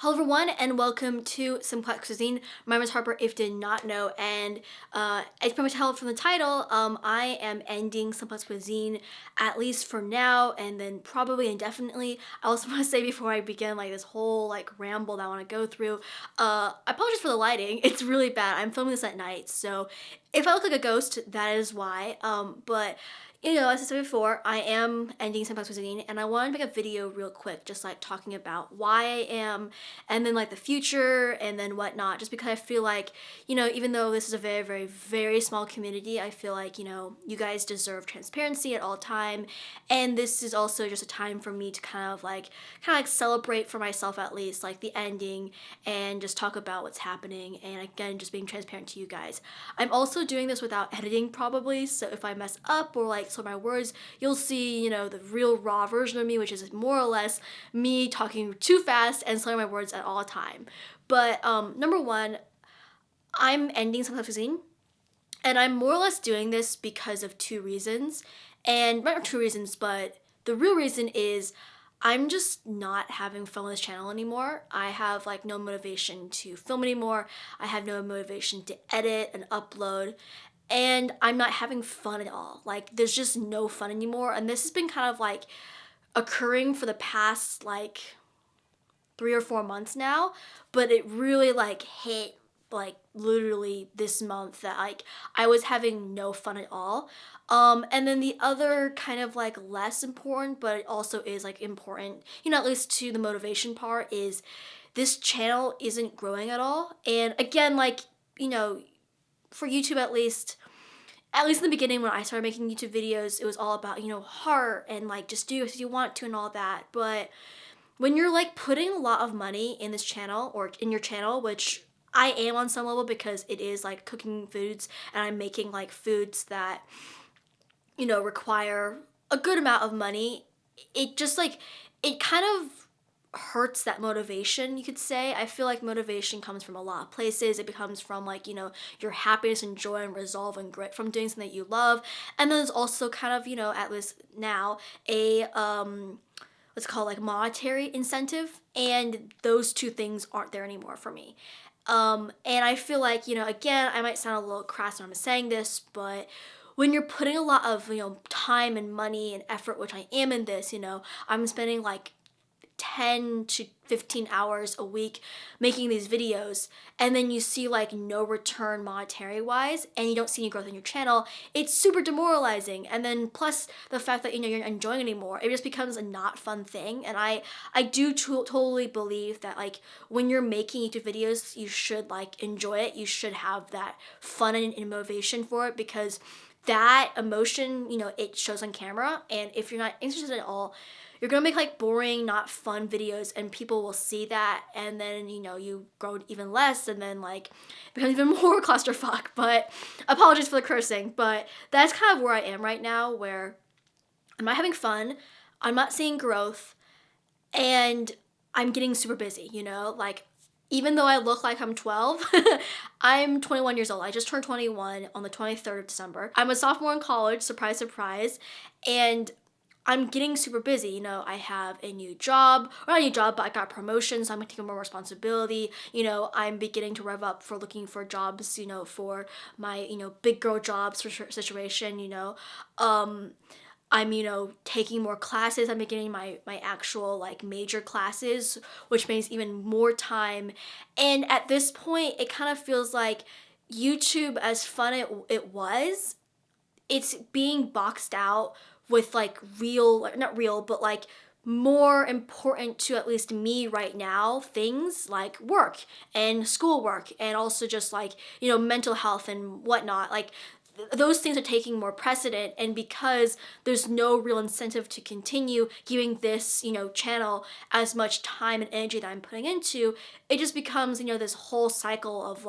Hello everyone and welcome to Simplex Cuisine. My name is Harper if you did not know, and as you probably tell from the title, I am ending Simplex Cuisine at least for now and then probably indefinitely. I also want to say before I begin this whole ramble that I want to go through, I apologize for the lighting. It's really bad. I'm filming this at night, so if I look like a ghost, that is why. But as I said before, I am ending Simplex Cuisine, and I wanted to make a video real quick, just talking about why I am, and then the future, and then whatnot. Just because I feel like, even though this is a very, very, very small community, I feel like you guys deserve transparency at all time, and this is also just a time for me to kind of celebrate for myself at least, the ending, and just talk about what's happening, and again, just being transparent to you guys. I'm also doing this without editing probably, so if I mess up or slur my words, you'll see, the real raw version of me, which is more or less me talking too fast and slurring my words at all time. But number one, I'm ending Simplex Cuisine, and I'm more or less doing this because of two reasons. And not two reasons, but the real reason is I'm just not having fun with this channel anymore. I have no motivation to film anymore. I have no motivation to edit and upload, and I'm not having fun at all. There's just no fun anymore. And this has been kind of occurring for the past 3 or 4 months now, but it really hit literally this month that I was having no fun at all. And then the other kind of less important, but it also is important, at least to the motivation part, is this channel isn't growing at all. And again, for YouTube at least in the beginning when I started making YouTube videos, it was all about, heart and just do as you want to and all that. But when you're putting a lot of money in this channel or in your channel, which I am on some level because it is cooking foods, and I'm making foods that, require a good amount of money, it just it kind of hurts that motivation, you could say. I feel like motivation comes from a lot of places. It becomes from your happiness and joy and resolve and grit from doing something that you love. And then there's also kind of, at least now, a what's called monetary incentive, and those two things aren't there anymore for me. And I feel again, I might sound a little crass when I'm saying this, but when you're putting a lot of time and money and effort, which I am in this, I'm spending 10 to 15 hours a week making these videos, and then you see no return monetary wise, and you don't see any growth in your channel, it's super demoralizing. And then plus the fact that you're not enjoying anymore, it just becomes a not fun thing. And I do totally believe that when you're making YouTube videos, you should enjoy it. You should have that fun and motivation for it, because that emotion, it shows on camera. And if you're not interested at all, you're gonna make boring, not fun videos, and people will see that, and then you grow even less, and then it becomes even more clusterfuck. But apologies for the cursing, but that's kind of where I am right now, where I'm not having fun, I'm not seeing growth, and I'm getting super busy. Even though I look like I'm 12, I'm 21 years old. I just turned 21 on the 23rd of December. I'm a sophomore in college, surprise, surprise, and I'm getting super busy. I have a new job, or not a new job, but I got promotion, so I'm taking more responsibility. I'm beginning to rev up for looking for jobs, for my, big girl job situation. I'm, taking more classes. I'm beginning my actual major classes, which means even more time. And at this point, it kind of feels like YouTube, as fun it was, it's being boxed out with real, not real, but more important to at least me right now things like work and schoolwork, and also just mental health and whatnot. Those things are taking more precedent, and because there's no real incentive to continue giving this channel as much time and energy that I'm putting into, it just becomes this whole cycle of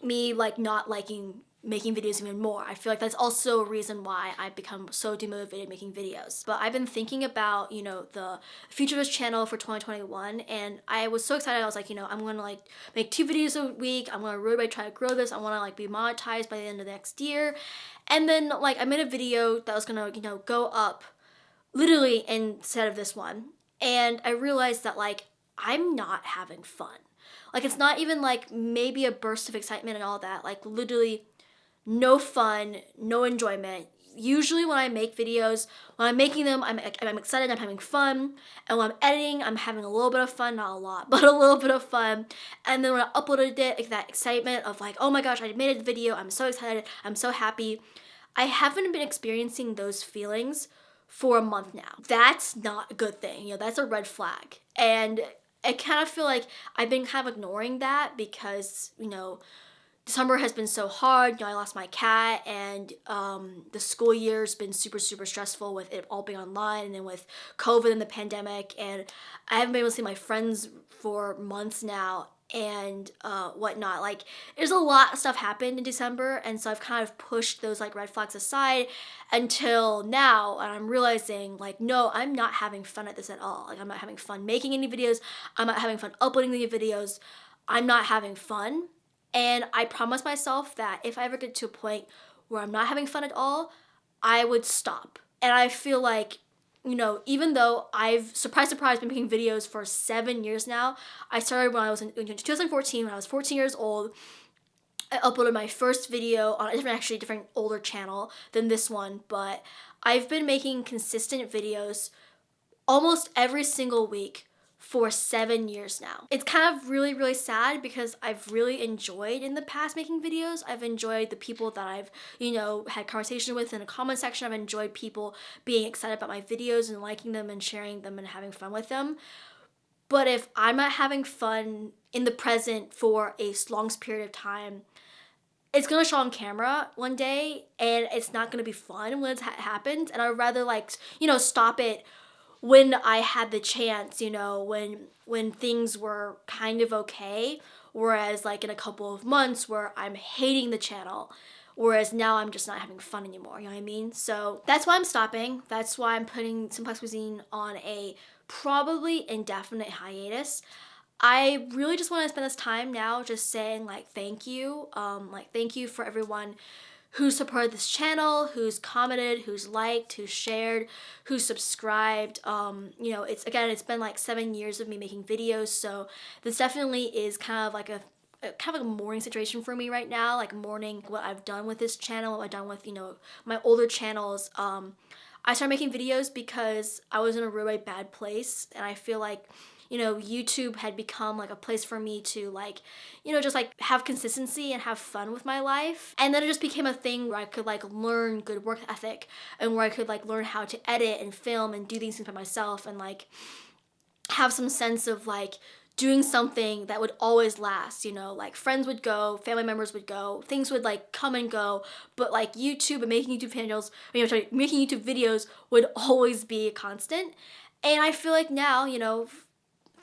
me not liking making videos even more. I feel like that's also a reason why I've become so demotivated making videos. But I've been thinking about, the future of this channel for 2021, and I was so excited. I was I'm gonna make 2 videos a week. I'm gonna really try to grow this. I wanna be monetized by the end of the next year. And then I made a video that was gonna, go up literally instead of this one. And I realized that I'm not having fun. Like, it's not even like maybe a burst of excitement and all that. Like, literally no fun, no enjoyment. Usually when I make videos, when I'm making them, I'm excited, I'm having fun. And when I'm editing, I'm having a little bit of fun, not a lot, but a little bit of fun. And then when I uploaded it, like that excitement of like, oh my gosh, I made a video, I'm so excited, I'm so happy. I haven't been experiencing those feelings for a month now. That's not a good thing. That's a red flag. And I kind of feel like I've been kind of ignoring that because, December has been so hard. I lost my cat, and the school year's been super, super stressful with it all being online and then with COVID and the pandemic. And I haven't been able to see my friends for months now and whatnot. Like, there's a lot of stuff happened in December, and so I've kind of pushed those like red flags aside until now, and I'm realizing like, no, I'm not having fun at this at all. Like, I'm not having fun making any videos. I'm not having fun uploading the videos. I'm not having fun. And I promised myself that if I ever get to a point where I'm not having fun at all, I would stop. And I feel like, even though I've, surprise, surprise, been making videos for 7 years now, I started when I was in 2014, when I was 14 years old. I uploaded my first video on a different older channel than this one, but I've been making consistent videos almost every single week for 7 years now. It's kind of really, really sad because I've really enjoyed in the past making videos. I've enjoyed the people that I've, had conversation with in the comment section. I've enjoyed people being excited about my videos and liking them and sharing them and having fun with them. But if I'm not having fun in the present for a long period of time, it's gonna show on camera one day and it's not gonna be fun when it happens. And I'd rather stop it when I had the chance, when things were kind of okay, whereas like in a couple of months where I'm hating the channel, whereas now I'm just not having fun anymore, you know what I mean? So that's why I'm stopping. That's why I'm putting Simplex Cuisine on a probably indefinite hiatus. I really just want to spend this time now just saying like thank you. Thank you for everyone who supported this channel, who's commented, who's liked, who's shared, who's subscribed. It's been like 7 years of me making videos, so this definitely is kind of like a mourning situation for me right now, like mourning what I've done with this channel, what I've done with, my older channels. I started making videos because I was in a really bad place, and I feel like YouTube had become like a place for me to just like have consistency and have fun with my life. And then it just became a thing where I could like learn good work ethic and where I could like learn how to edit and film and do these things by myself and like have some sense of like doing something that would always last, like friends would go, family members would go, things would like come and go, but like YouTube and making YouTube channels, making YouTube videos would always be a constant. And I feel like now,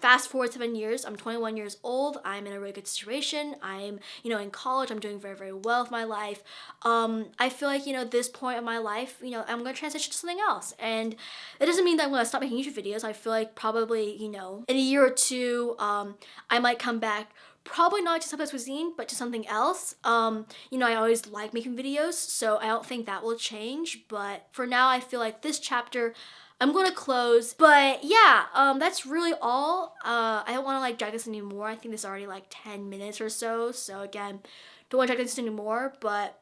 fast forward 7 years, I'm 21 years old, I'm in a really good situation, I'm, in college, I'm doing very, very well with my life. I feel like, this point of my life, I'm going to transition to something else. And that doesn't mean that I'm going to stop making YouTube videos. I feel like probably, in a year or two, I might come back probably not to Simplex Cuisine, but to something else. I always like making videos, so I don't think that will change. But for now, I feel like this chapter I'm going to close. But yeah, that's really all. I don't want to like drag this anymore. I think this is already like 10 minutes or so. So again, don't want to drag this anymore, but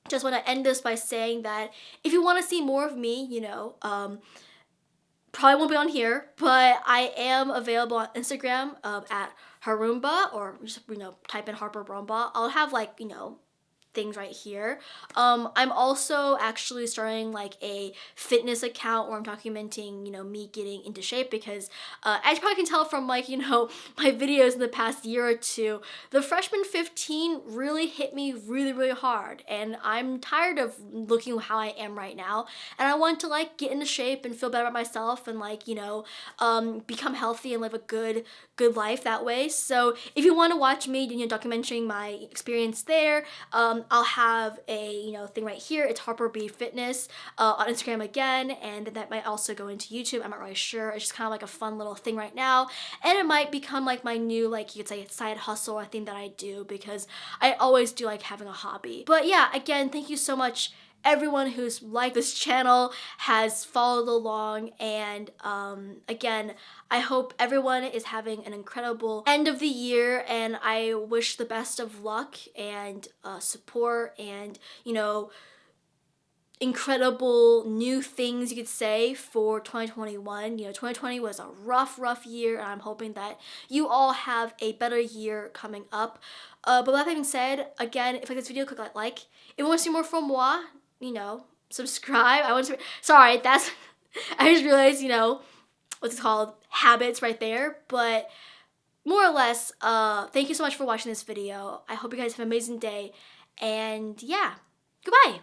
just want to end this by saying that if you want to see more of me, probably won't be on here, but I am available on Instagram at Harumba, or just, type in Harper Brumba. I'll have things right here. I'm also actually starting like a fitness account where I'm documenting, me getting into shape because as you probably can tell from my videos in the past year or two, the freshman 15 really hit me really, really hard, and I'm tired of looking how I am right now, and I want to like get into shape and feel better about myself and become healthy and live a good life that way. So if you want to watch me, documenting my experience there, I'll have a thing right here. It's Harper B Fitness on Instagram again, and that might also go into YouTube. I'm not really sure. It's just kind of like a fun little thing right now, and it might become like my new you could say side hustle, a thing that I do because I always do like having a hobby. But yeah, again, thank you so much everyone who's liked this channel, has followed along, and again, I hope everyone is having an incredible end of the year, and I wish the best of luck and support and, you know, incredible new things you could say for 2021. You know, 2020 was a rough year, and I'm hoping that you all have a better year coming up. But with that being said, again, if you like this video, click that like. If you want to see more from moi, you know, subscribe. Sorry, that's, I just realized, you know, what's it called? Habits right there. But more or less, thank you so much for watching this video. I hope you guys have an amazing day. And yeah, goodbye.